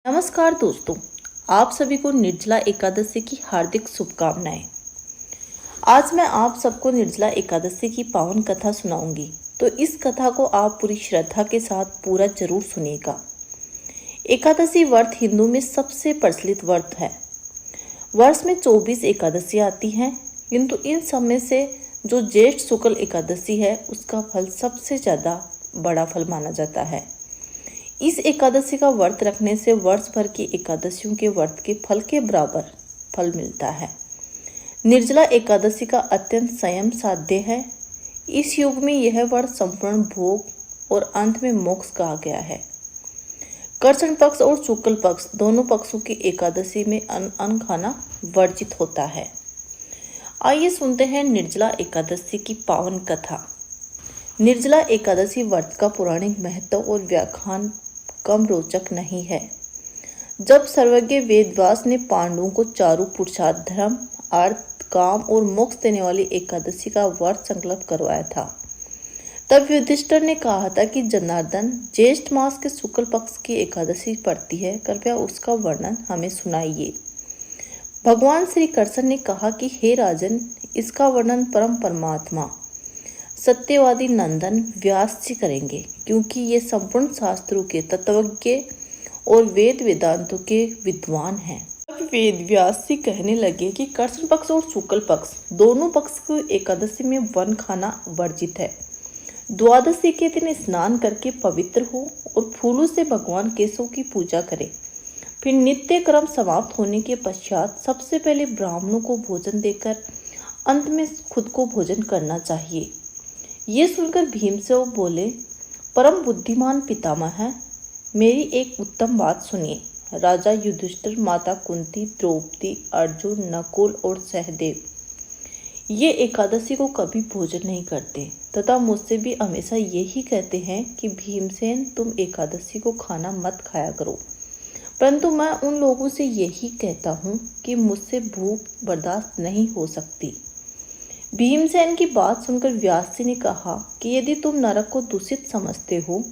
नमस्कार दोस्तों, आप सभी को निर्जला एकादशी की हार्दिक शुभकामनाएं। आज मैं आप सबको निर्जला एकादशी की पावन कथा सुनाऊंगी, तो इस कथा को आप पूरी श्रद्धा के साथ पूरा जरूर सुनिएगा। एकादशी व्रत हिंदू में सबसे प्रचलित व्रत है। वर्ष में 24 एकादशी आती हैं, किंतु इन सब में से जो ज्येष्ठ शुक्ल एकादशी है उसका फल सबसे ज्यादा बड़ा फल माना जाता है। इस एकादशी का व्रत रखने से वर्ष भर की एकादशियों के व्रत के फल के बराबर फल मिलता है। निर्जला एकादशी का अत्यंत संयम साध्य है। इस युग में यह व्रत संपूर्ण भोग और अंत में मोक्ष कहा गया है। कृष्ण पक्ष और शुक्ल पक्ष दोनों पक्षों की एकादशी में अन्न खाना वर्जित होता है। आइए सुनते हैं निर्जला एकादशी की पावन कथा। निर्जला एकादशी व्रत का पौराणिक महत्व और व्याख्यान कम रोचक नहीं है। जब सर्वज्ञ वेदव्यास ने पांडवों को चारों पुरुषार्थ धर्म, अर्थ, काम और मोक्ष देने वाली एकादशी का व्रत संकल्प करवाया था, तब युधिष्ठिर ने कहा था कि जनार्दन, ज्येष्ठ मास के शुक्ल पक्ष की एकादशी पड़ती है, कृपया उसका वर्णन हमें सुनाइए। भगवान श्री कृष्ण ने कहा कि हे राजन, इसका वर्णन परम परमात्मा सत्यवादी नंदन व्यास जी करेंगे, क्योंकि ये संपूर्ण शास्त्रों के तत्वज्ञ और वेद वेदांतों के विद्वान हैं। वेद व्यास जी कहने लगे कि कृष्ण पक्ष और शुक्ल पक्ष दोनों पक्ष को एकादशी में वन खाना वर्जित है। द्वादशी के दिन स्नान करके पवित्र हो और फूलों से भगवान केशव की पूजा करें। फिर नित्य क्रम समाप्त होने के पश्चात सबसे पहले ब्राह्मणों को भोजन देकर अंत में खुद को भोजन करना चाहिए। ये सुनकर भीमसेन बोले, परम बुद्धिमान पितामह है, मेरी एक उत्तम बात सुनिए। राजा युधिष्ठिर, माता कुंती, द्रौपदी, अर्जुन, नकुल और सहदेव ये एकादशी को कभी भोजन नहीं करते तथा मुझसे भी हमेशा यही कहते हैं कि भीमसेन, तुम एकादशी को खाना मत खाया करो। परंतु मैं उन लोगों से यही कहता हूँ कि मुझसे भूख बर्दाश्त नहीं हो सकती। भीमसेन की बात सुनकर व्यास जी ने कहा कि यदि तुम नरक को दूषित समझते हो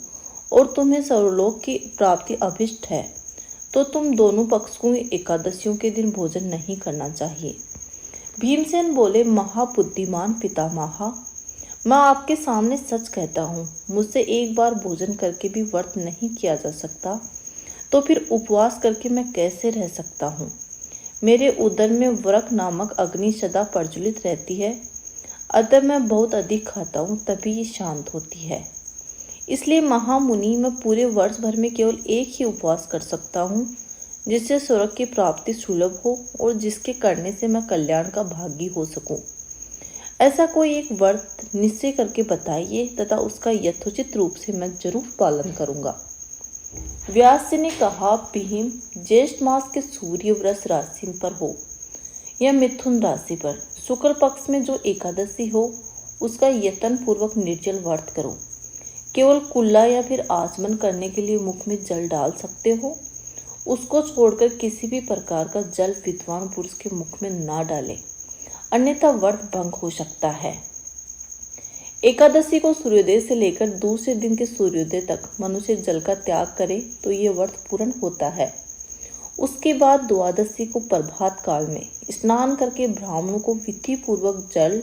और तुम्हें सर्वलोक की प्राप्ति अभिष्ट है, तो तुम दोनों पक्षों की एकादशियों के दिन भोजन नहीं करना चाहिए। भीमसेन बोले, महाबुद्धिमान पितामह, मैं आपके सामने सच कहता हूँ, मुझसे एक बार भोजन करके भी व्रत नहीं किया जा सकता, तो फिर उपवास करके मैं कैसे रह सकता हूँ। मेरे उदर में व्रक नामक अग्नि सदा प्रज्वलित रहती है, अतः मैं बहुत अधिक खाता हूँ तभी ये शांत होती है। इसलिए महामुनि, मैं पूरे वर्ष भर में केवल एक ही उपवास कर सकता हूँ, जिससे स्वर्ग की प्राप्ति सुलभ हो और जिसके करने से मैं कल्याण का भागी हो सकूं। ऐसा कोई एक व्रत निश्चय करके बताइए तथा उसका यथोचित रूप से मैं जरूर पालन करूंगा। व्यास जी ने कहा, भीम, ज्येष्ठ मास के सूर्य वृष राशि पर हो या मिथुन राशि पर शुक्ल पक्ष में जो एकादशी हो, उसका यत्न पूर्वक निर्जल व्रत करो। केवल कुल्ला या फिर आचमन करने के लिए मुख में जल डाल सकते हो, उसको छोड़कर किसी भी प्रकार का जल विद्वान पुरुष के मुख में ना डालें, अन्यथा व्रत भंग हो सकता है। एकादशी को सूर्योदय से लेकर दूसरे दिन के सूर्योदय तक मनुष्य जल का त्याग करे तो ये व्रत पूर्ण होता है। उसके बाद द्वादशी को प्रभात काल में स्नान करके ब्राह्मणों को विधि पूर्वक जल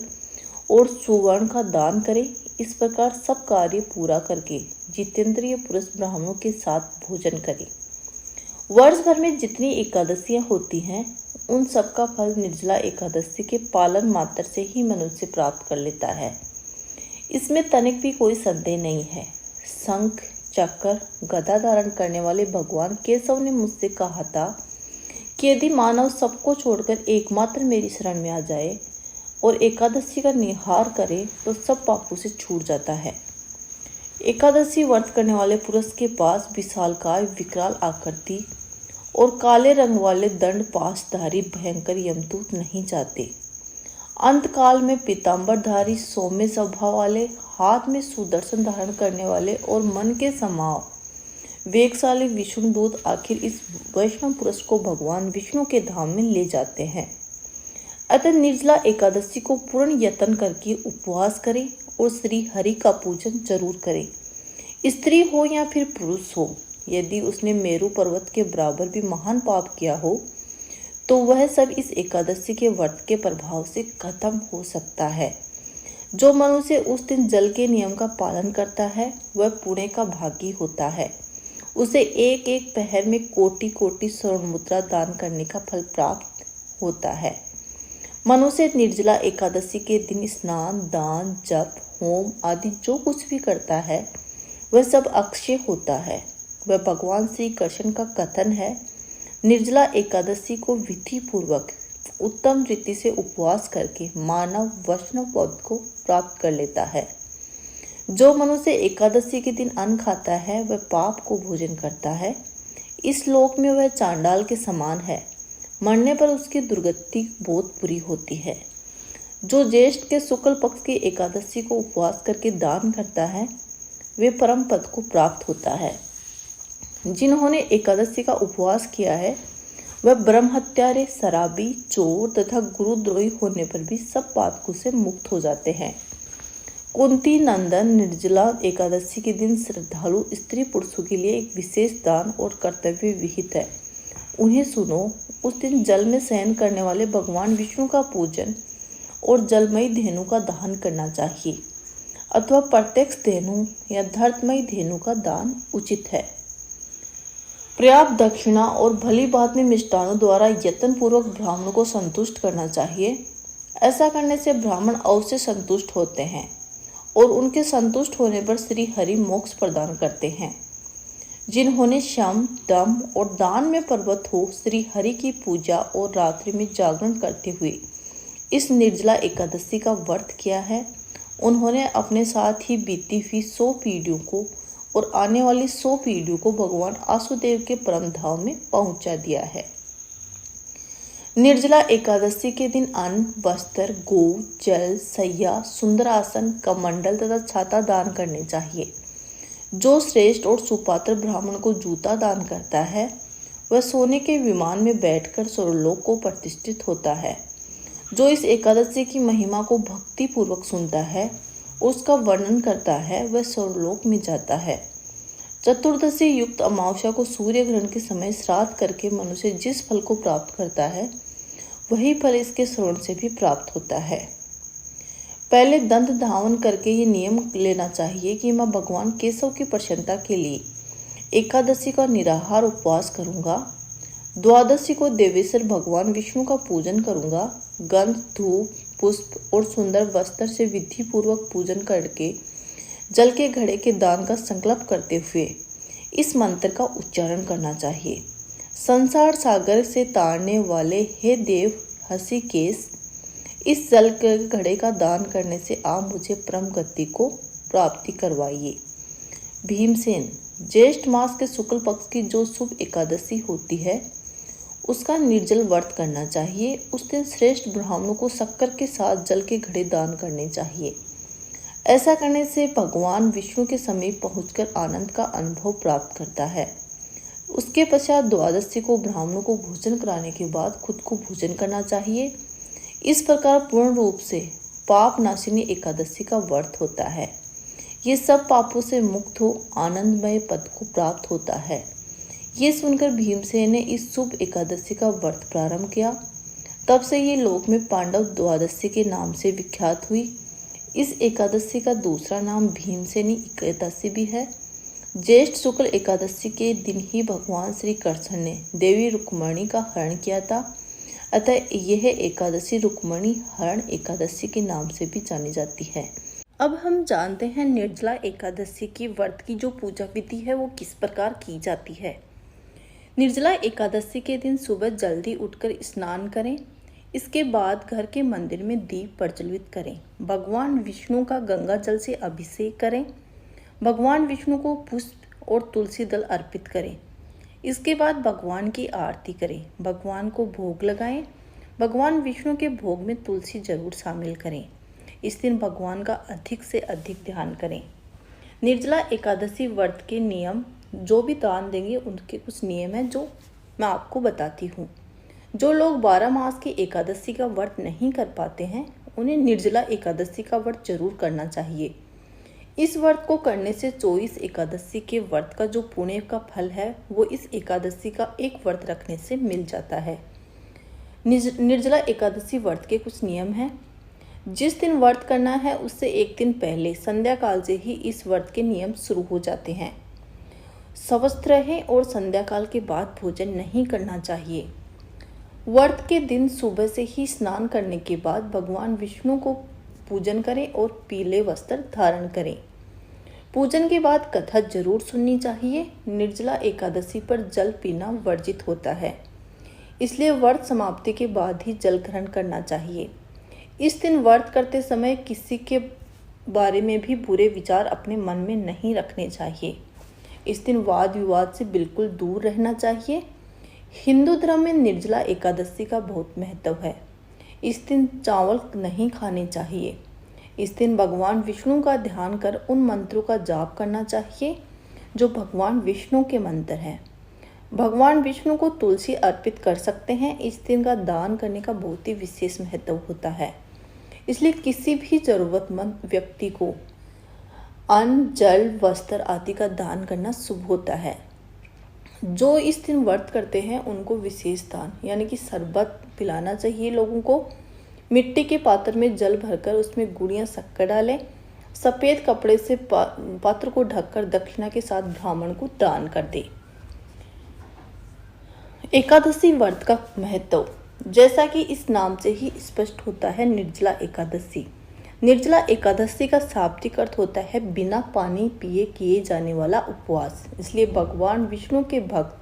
और सुवर्ण का दान करे। इस प्रकार सब कार्य पूरा करके जितेंद्रिय पुरुष ब्राह्मणों के साथ भोजन करे। वर्ष भर में जितनी एकादशियां होती हैं, उन सब का फल निर्जला एकादशी के पालन मात्र से ही मनुष्य प्राप्त कर लेता है। इसमें तनिक भी कोई संदेह नहीं है। शंख, चक्र, गदा धारण करने वाले भगवान केशव ने मुझसे कहा था कि यदि मानव सबको छोड़कर एकमात्र मेरी शरण में आ जाए और एकादशी का निहार करे तो सब पापों से छूट जाता है। एकादशी व्रत करने वाले पुरुष के पास विशालकाय, विकराल आकृति और काले रंग वाले दंड पाशधारी भयंकर यमदूत नहीं जाते। अंतकाल में पीताम्बरधारी, सौम्य स्वभाव वाले, हाथ में सुदर्शन धारण करने वाले और मन के समाव वेगशाली विष्णुदूत आखिर इस वैष्णव पुरुष को भगवान विष्णु के धाम में ले जाते हैं। अतः निर्जला एकादशी को पूर्ण यत्न करके उपवास करें और श्री हरि का पूजन जरूर करें। स्त्री हो या फिर पुरुष हो, यदि उसने मेरू पर्वत के बराबर भी महान पाप किया हो तो वह सब इस एकादशी के व्रत के प्रभाव से खत्म हो सकता है। जो मनुष्य उस दिन जल के नियम का पालन करता है वह पुण्य का भागी होता है। उसे एक एक पहर में कोटि कोटि स्वर्ण मुद्रा दान करने का फल प्राप्त होता है। मनुष्य निर्जला एकादशी के दिन स्नान, दान, जप, होम आदि जो कुछ भी करता है वह सब अक्षय होता है। वह भगवान श्री कृष्ण का कथन है, निर्जला एकादशी को विधि पूर्वक उत्तम रीति से उपवास करके मानव वैष्णव पद को प्राप्त कर लेता है। जो मनुष्य एकादशी के दिन अन्न खाता है वह पाप को भोजन करता है। इस लोक में वह चांडाल के समान है। मरने पर उसकी दुर्गति बहुत बुरी होती है। जो ज्येष्ठ के शुक्ल पक्ष की एकादशी को उपवास करके दान करता है वे परम पद को प्राप्त होता है। जिन्होंने एकादशी का उपवास किया है वह ब्रह्म हत्यारे, शराबी, चोर तथा गुरुद्रोही होने पर भी सब पापों से मुक्त हो जाते हैं। कुंती नंदन निर्जला एकादशी के दिन श्रद्धालु स्त्री पुरुषों के लिए एक विशेष दान और कर्तव्य विहित है। उन्हें सुनो। उस दिन जल में शयन करने वाले भगवान विष्णु का पूजन और जलमयी धेनु का दान करना चाहिए अथवा प्रत्यक्ष धेनु या धर्तमयी धेनु का दान उचित है। पर्याप्त दक्षिणा और भली बात में मिष्टानों द्वारा यत्न पूर्वक ब्राह्मणों को संतुष्ट करना चाहिए। ऐसा करने से ब्राह्मण अवश्य संतुष्ट होते हैं और उनके संतुष्ट होने पर श्री हरि मोक्ष प्रदान करते हैं। जिन्होंने शम, दम और दान में पर्वत हो श्री हरि की पूजा और रात्रि में जागरण करते हुए इस निर्जला एकादशी का व्रत किया है, उन्होंने अपने साथ ही बीती हुई 100 पीढ़ियों को और आने वाली 100 पीढ़ियों को भगवान आसुदेव के परम धाम में पहुंचा दिया है। निर्जला एकादशी के दिन अन्न, वस्त्र, गो, जल, सैया, सुंदर आसन, कमंडल तथा छाता दान करने चाहिए। जो श्रेष्ठ और सुपात्र ब्राह्मण को जूता दान करता है वह सोने के विमान में बैठकर स्वर्गलोक को प्रतिष्ठित होता है। जो इस एकादशी की महिमा को भक्ति पूर्वक सुनता है, उसका वर्णन करता है, वह स्वर्गलोक में जाता है। चतुर्दशी युक्त अमावस्या को सूर्य ग्रहण के समय श्राद्ध करके मनुष्य जिस फल को प्राप्त करता है वही फल इसके श्रवण से भी प्राप्त होता है। पहले दंत धावन करके ये नियम लेना चाहिए कि मैं भगवान केशव की प्रसन्नता के लिए एकादशी का निराहार उपवास करूंगा। द्वादशी को देवेश्वर भगवान विष्णु का पूजन करूंगा। गंध, धूप, पुष्प और सुंदर वस्त्र से विधि पूर्वक पूजन करके जल के घड़े के दान का संकल्प करते हुए इस मंत्र का उच्चारण करना चाहिए। संसार सागर से तारने वाले हे देव हृषिकेश, इस जल के घड़े का दान करने से आप मुझे परम गति को प्राप्ति करवाइए। भीमसेन, ज्येष्ठ मास के शुक्ल पक्ष की जो शुभ एकादशी होती है उसका निर्जल व्रत करना चाहिए। उस दिन श्रेष्ठ ब्राह्मणों को शक्कर के साथ जल के घड़े दान करने चाहिए। ऐसा करने से भगवान विष्णु के समीप पहुंचकर आनंद का अनुभव प्राप्त करता है। उसके पश्चात द्वादशी को ब्राह्मणों को भोजन कराने के बाद खुद को भोजन करना चाहिए। इस प्रकार पूर्ण रूप से पाप नाशिनी एकादशी का व्रत होता है। ये सब पापों से मुक्त हो आनंदमय पद को प्राप्त होता है। ये सुनकर भीमसेन ने इस शुभ एकादशी का व्रत प्रारंभ किया। तब से ये लोक में पांडव द्वादशी के नाम से विख्यात हुई। इस एकादशी का दूसरा नाम भीमसेनी एकादशी भी है। ज्येष्ठ शुक्ल एकादशी के दिन ही भगवान श्री कृष्ण ने देवी रुक्मणी का हरण किया था, अतः यह एकादशी रुक्मणी हरण एकादशी के नाम से भी जानी जाती है। अब हम जानते हैं निर्जला एकादशी की व्रत की जो पूजा विधि है वो किस प्रकार की जाती है। निर्जला एकादशी के दिन सुबह जल्दी उठकर स्नान करें। इसके बाद घर के मंदिर में दीप प्रज्वलित करें। भगवान विष्णु का गंगा जल से अभिषेक करें। भगवान विष्णु को पुष्प और तुलसी दल अर्पित करें। इसके बाद भगवान की आरती करें। भगवान को भोग लगाएं। भगवान विष्णु के भोग में तुलसी जरूर शामिल करें। इस दिन भगवान का अधिक से अधिक ध्यान करें। निर्जला एकादशी व्रत के नियम, जो भी दान देंगे उनके कुछ नियम हैं जो मैं आपको बताती हूँ। जो लोग 12 मास की एकादशी का व्रत नहीं कर पाते हैं उन्हें निर्जला एकादशी का व्रत जरूर करना चाहिए। इस व्रत को करने से 24 एकादशी के व्रत का जो पुण्य का फल है वो इस एकादशी का एक व्रत रखने से मिल जाता है। निर्जला एकादशी व्रत के कुछ नियम हैं। जिस दिन व्रत करना है उससे एक दिन पहले संध्या काल से ही इस व्रत के नियम शुरू हो जाते हैं। स्वस्थ रहें और संध्या काल के बाद भोजन नहीं करना चाहिए। व्रत के दिन सुबह से ही स्नान करने के बाद भगवान विष्णु को पूजन करें और पीले वस्त्र धारण करें। पूजन के बाद कथा जरूर सुननी चाहिए। निर्जला एकादशी पर जल पीना वर्जित होता है, इसलिए व्रत समाप्ति के बाद ही जल ग्रहण करना चाहिए। इस दिन व्रत करते समय किसी के बारे में भी बुरे विचार अपने मन में नहीं रखने चाहिए। इस दिन वाद विवाद से बिल्कुल दूर रहना चाहिए। हिंदू धर्म में निर्जला एकादशी का बहुत महत्व है। इस दिन चावल नहीं खाने चाहिए। इस दिन भगवान विष्णु का ध्यान कर उन मंत्रों का जाप करना चाहिए जो भगवान विष्णु के मंत्र हैं। भगवान विष्णु को तुलसी अर्पित कर सकते हैं। इस दिन का दान करने का बहुत ही विशेष महत्व होता है, इसलिए किसी भी जरूरतमंद व्यक्ति को अन्न, जल, वस्त्र आदि का दान करना शुभ होता है। जो इस दिन व्रत करते हैं उनको विशेष दान यानी कि शरबत पिलाना चाहिए लोगों को। मिट्टी के पात्र में जल भरकर उसमें गुड़ या शक्कर डालें। सफ़ेद कपड़े से पात्र को ढककर दक्षिणा के साथ ब्राह्मण को दान कर दें। एकादशी व्रत का महत्व, जैसा कि इस नाम से ही स्पष्ट होता है, निर्जला एकादशी। निर्जला एकादशी का शाब्दिक अर्थ होता है बिना पानी पिए किए जाने वाला उपवास। इसलिए भगवान विष्णु के भक्त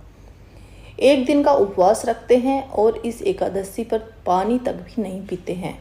एक दिन का उपवास रखते हैं और इस एकादशी पर पानी तक भी नहीं पीते हैं।